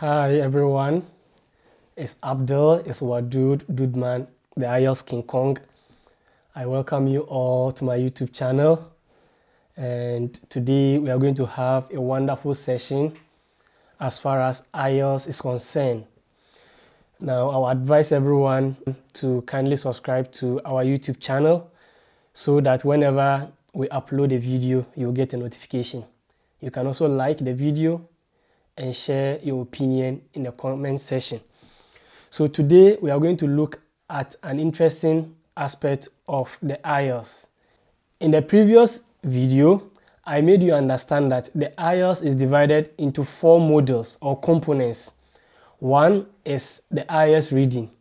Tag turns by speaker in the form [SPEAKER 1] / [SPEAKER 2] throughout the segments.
[SPEAKER 1] Hi everyone, it's Abdul, it's Wadud, Dudman, the Ielts King Kong. I welcome you all to my YouTube channel, and today we are going to have a wonderful session as far as Ielts is concerned. Now, I would advise everyone to kindly subscribe to our YouTube channel so that whenever we upload a video, you'll get a notification. You can also like the video and share your opinion in the comment section. So today we are going to look at an interesting aspect of the Ielts. In the previous video, I made you understand that the Ielts is divided into 4 modules or components. 1 is the Ielts reading,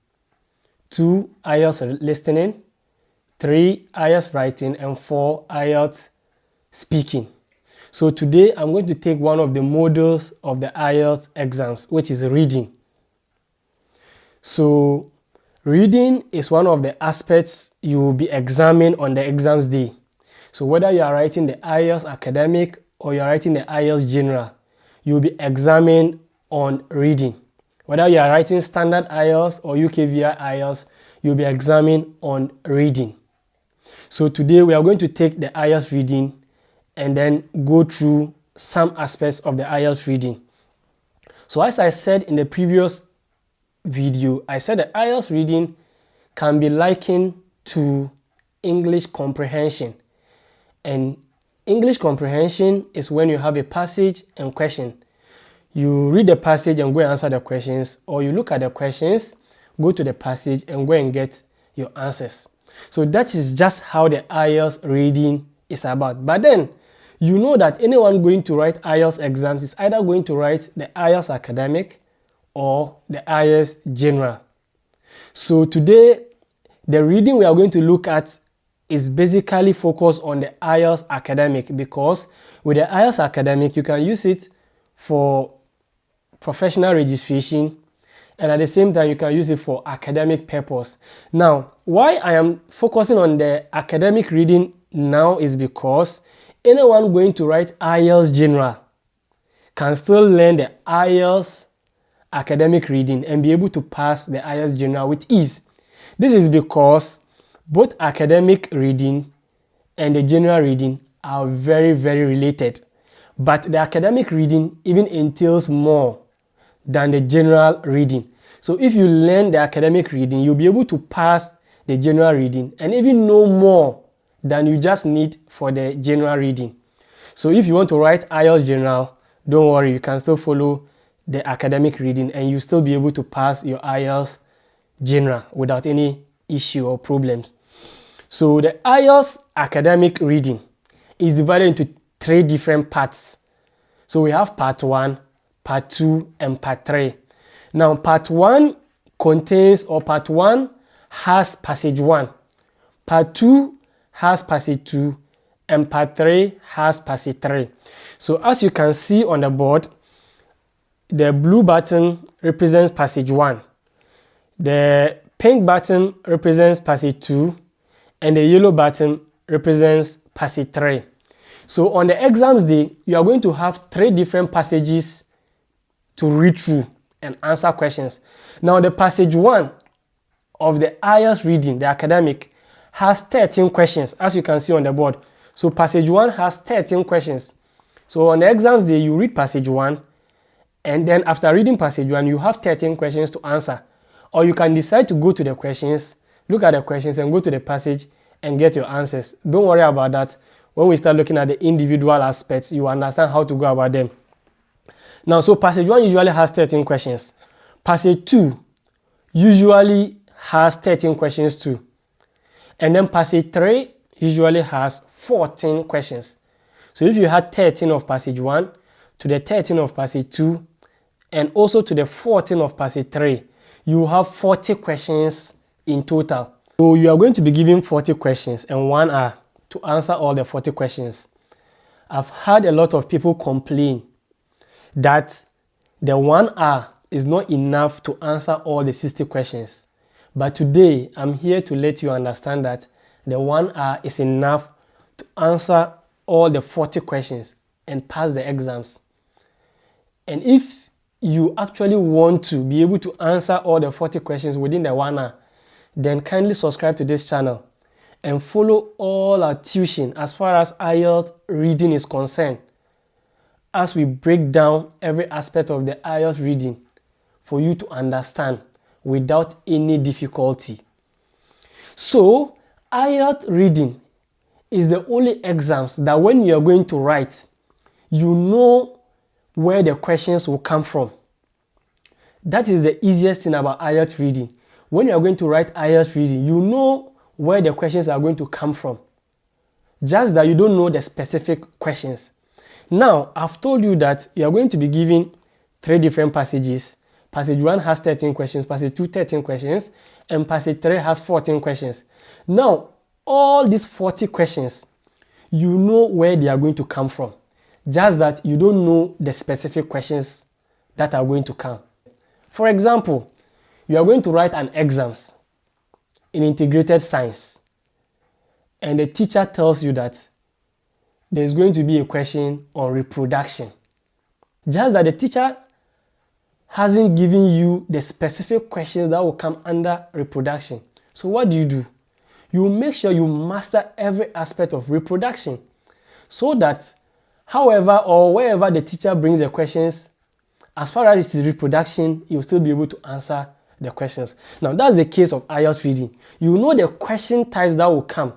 [SPEAKER 1] 2 Ielts listening, 3 Ielts writing, and 4 Ielts speaking. So today I'm going to take one of the modules of the Ielts exams, which is reading. So reading is one of the aspects you will be examined on the exams day. So whether you are writing the Ielts academic or you are writing the Ielts general, you will be examined on reading. Whether you are writing standard Ielts or UKVI Ielts, you will be examined on reading. So today we are going to take the Ielts reading and then go through some aspects of the Ielts reading. So as I said in the previous video, I said that Ielts reading can be likened to English comprehension. And English comprehension is when you have a passage and question. You read the passage and go and answer the questions, or you look at the questions, go to the passage and go and get your answers. So that is just how the Ielts reading is about. But then, you know that anyone going to write Ielts exams is either going to write the Ielts academic or the Ielts general. So today, the reading we are going to look at is basically focused on the Ielts academic, because with the Ielts academic, you can use it for professional registration, and at the same time, you can use it for academic purpose. Now, why I am focusing on the academic reading now is because anyone going to write Ielts general can still learn the Ielts academic reading and be able to pass the Ielts general with ease. This is because both academic reading and the general reading are very, very related. But the academic reading even entails more than the general reading. So if you learn the academic reading, you'll be able to pass the general reading and even know more than you just need for the general reading. So if you want to write Ielts general, don't worry, you can still follow the academic reading and you still be able to pass your Ielts general without any issue or problems. So the Ielts academic reading is divided into 3 different parts. So we have part 1, part 2, and part 3. Now part 1 has passage 1, part 2 has passage 2, and part 3 has passage 3. So as you can see on the board, the blue button represents passage 1, the pink button represents passage 2, and the yellow button represents passage 3. So on the exams day, you are going to have 3 different passages to read through and answer questions. Now the passage 1 of the Ielts reading, the academic, has 13 questions, as you can see on the board. So passage 1 has 13 questions. So on the exams day, you read passage 1, and then after reading passage 1, you have 13 questions to answer. Or you can decide to go to the questions, look at the questions, and go to the passage and get your answers. Don't worry about that. When we start looking at the individual aspects, you understand how to go about them. Now, so passage 1 usually has 13 questions. Passage 2 usually has 13 questions too. And then passage 3 usually has 14 questions. So if you had 13 of passage 1 to the 13 of passage 2 and also to the 14 of passage 3, you have 40 questions in total. So you are going to be given 40 questions and 1 hour to answer all the 40 questions. I've had a lot of people complain that the 1 hour is not enough to answer all the 60 questions. But today, I'm here to let you understand that the 1 hour is enough to answer all the 40 questions and pass the exams. And if you actually want to be able to answer all the 40 questions within the 1 hour, then kindly subscribe to this channel and follow all our tuition as far as IELTS reading is concerned, as we break down every aspect of the IELTS reading for you to understand without any difficulty. So, IELTS reading is the only exams that when you are going to write, you know where the questions will come from. That is the easiest thing about IELTS reading. When you are going to write IELTS reading, you know where the questions are going to come from. Just that you don't know the specific questions. Now, I've told you that you are going to be given 3 different passages. Passage 1 has 13 questions, passage 2 13 questions, and passage 3 has 14 questions. Now, all these 40 questions, you know where they are going to come from. Just that you don't know the specific questions that are going to come. For example, you are going to write an exams in integrated science, and the teacher tells you that there's going to be a question on reproduction. Just that the teacher hasn't given you the specific questions that will come under reproduction. So what do? You make sure you master every aspect of reproduction so that however or wherever the teacher brings the questions, as far as it is reproduction, you'll still be able to answer the questions. Now, that's the case of IELTS reading. You know the question types that will come,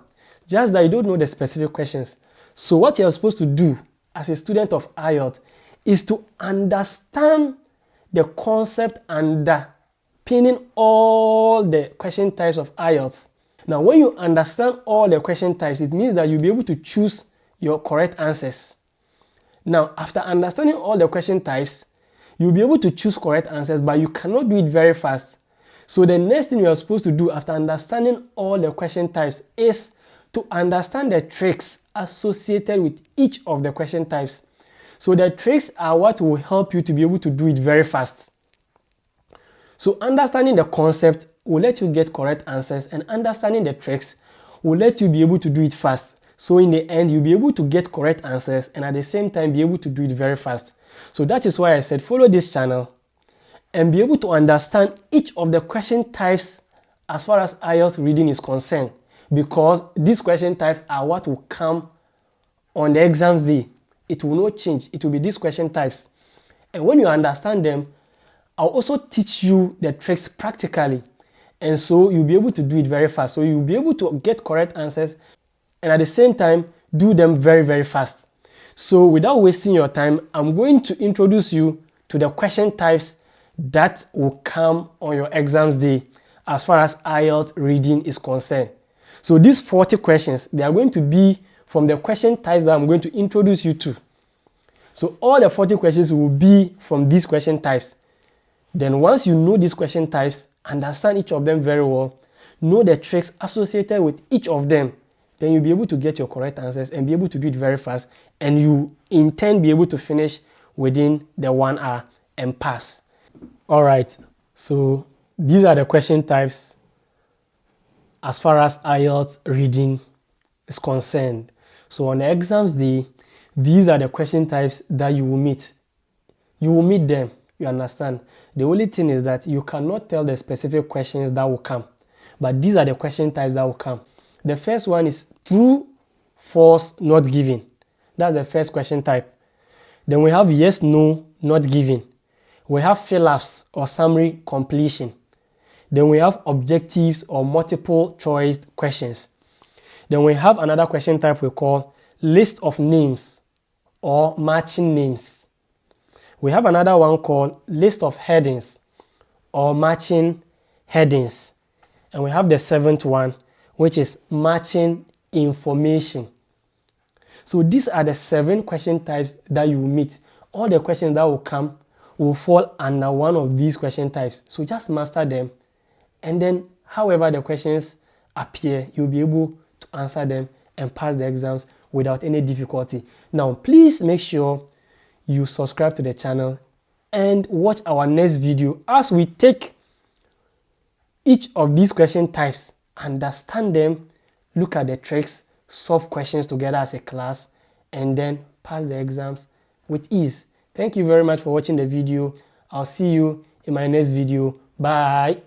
[SPEAKER 1] just that you don't know the specific questions. So what you're supposed to do as a student of IELTS is to understand the concept underpinning all the question types of IELTS. Now, when you understand all the question types, it means that you'll be able to choose your correct answers. Now, after understanding all the question types, you'll be able to choose correct answers, but you cannot do it very fast. So the next thing you're supposed to do after understanding all the question types is to understand the tricks associated with each of the question types. So the tricks are what will help you to be able to do it very fast. So understanding the concept will let you get correct answers, and understanding the tricks will let you be able to do it fast. So in the end, you'll be able to get correct answers and at the same time be able to do it very fast. So that is why I said follow this channel and be able to understand each of the question types as far as IELTS reading is concerned, because these question types are what will come on the exams day. It will not change. It will be these question types. And when you understand them, I'll also teach you the tricks practically. And so you'll be able to do it very fast. So you'll be able to get correct answers and at the same time do them very, very fast. So without wasting your time, I'm going to introduce you to the question types that will come on your exams day as far as IELTS reading is concerned. So these 40 questions, they are going to be from the question types that I'm going to introduce you to. So all the 40 questions will be from these question types. Then once you know these question types, understand each of them very well, know the tricks associated with each of them, then you'll be able to get your correct answers and be able to do it very fast, and you in turn be able to finish within the 1 hour and pass. Alright, so these are the question types as far as IELTS reading is concerned. So on the exams day, these are the question types that you will meet. You will meet them, you understand. The only thing is that you cannot tell the specific questions that will come, but these are the question types that will come. The first one is true, false, not given. That's the first question type. Then we have yes, no, not given. We have fill-ups or summary completion. Then we have objectives or multiple choice questions. Then we have another question type we call list of names or matching names. We have another one called list of headings or matching headings. And we have the 7th one, which is matching information. So these are the 7 question types that you will meet. All the questions that will come will fall under one of these question types. So just master them, and then however the questions appear, you'll be able to answer them and pass the exams without any difficulty. Now, please make sure you subscribe to the channel and watch our next video as we take each of these question types, understand them, look at the tricks, solve questions together as a class, and then pass the exams with ease. Thank you very much for watching the video. I'll see you in my next video. Bye.